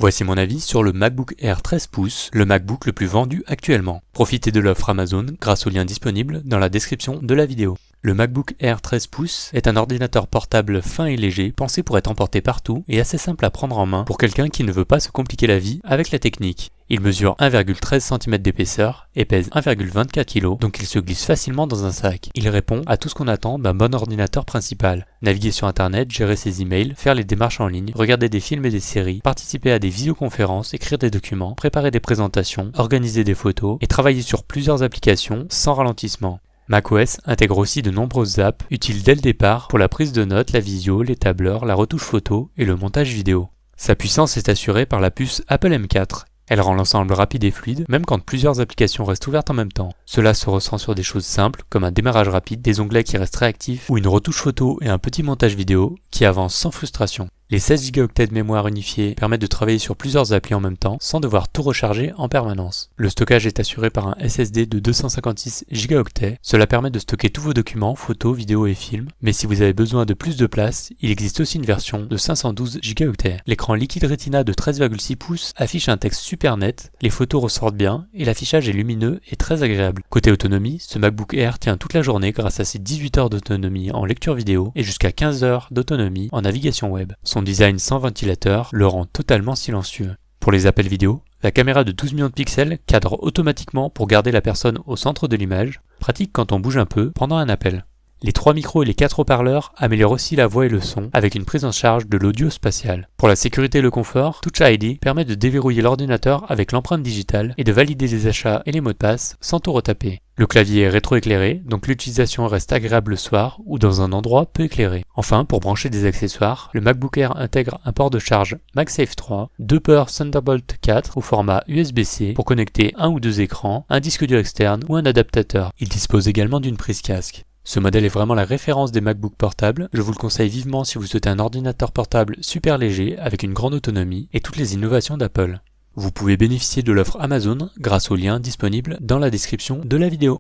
Voici mon avis sur le MacBook Air 13 pouces, le MacBook le plus vendu actuellement. Profitez de l'offre Amazon grâce au lien disponible dans la description de la vidéo. Le MacBook Air 13 pouces est un ordinateur portable fin et léger, pensé pour être emporté partout et assez simple à prendre en main pour quelqu'un qui ne veut pas se compliquer la vie avec la technique. Il mesure 1,13 cm d'épaisseur et pèse 1,24 kg, donc il se glisse facilement dans un sac. Il répond à tout ce qu'on attend d'un bon ordinateur principal. Naviguer sur internet, gérer ses emails, faire les démarches en ligne, regarder des films et des séries, participer à des visioconférences, écrire des documents, préparer des présentations, organiser des photos et travailler sur plusieurs applications sans ralentissement. macOS intègre aussi de nombreuses apps utiles dès le départ pour la prise de notes, la visio, les tableurs, la retouche photo et le montage vidéo. Sa puissance est assurée par la puce Apple M4. Elle rend l'ensemble rapide et fluide, même quand plusieurs applications restent ouvertes en même temps. Cela se ressent sur des choses simples, comme un démarrage rapide, des onglets qui restent réactifs, ou une retouche photo et un petit montage vidéo qui avance sans frustration. Les 16 Go de mémoire unifiée permettent de travailler sur plusieurs applis en même temps, sans devoir tout recharger en permanence. Le stockage est assuré par un SSD de 256 Go. Cela permet de stocker tous vos documents, photos, vidéos et films. Mais si vous avez besoin de plus de place, il existe aussi une version de 512 Go. L'écran Liquid Retina de 13,6 pouces affiche un texte super net, les photos ressortent bien et l'affichage est lumineux et très agréable. Côté autonomie, ce MacBook Air tient toute la journée grâce à ses 18 heures d'autonomie en lecture vidéo et jusqu'à 15 heures d'autonomie en navigation web. Son design sans ventilateur le rend totalement silencieux. Pour les appels vidéo, la caméra de 12 millions de pixels cadre automatiquement pour garder la personne au centre de l'image, pratique quand on bouge un peu pendant un appel. Les 3 micros et les 4 haut-parleurs améliorent aussi la voix et le son avec une prise en charge de l'audio spatial. Pour la sécurité et le confort, Touch ID permet de déverrouiller l'ordinateur avec l'empreinte digitale et de valider les achats et les mots de passe sans tout retaper. Le clavier est rétroéclairé, donc l'utilisation reste agréable le soir ou dans un endroit peu éclairé. Enfin, pour brancher des accessoires, le MacBook Air intègre un port de charge MagSafe 3, 2 ports Thunderbolt 4 au format USB-C pour connecter un ou deux écrans, un disque dur externe ou un adaptateur. Il dispose également d'une prise casque. Ce modèle est vraiment la référence des MacBook portables, je vous le conseille vivement si vous souhaitez un ordinateur portable super léger avec une grande autonomie et toutes les innovations d'Apple. Vous pouvez bénéficier de l'offre Amazon grâce au lien disponible dans la description de la vidéo.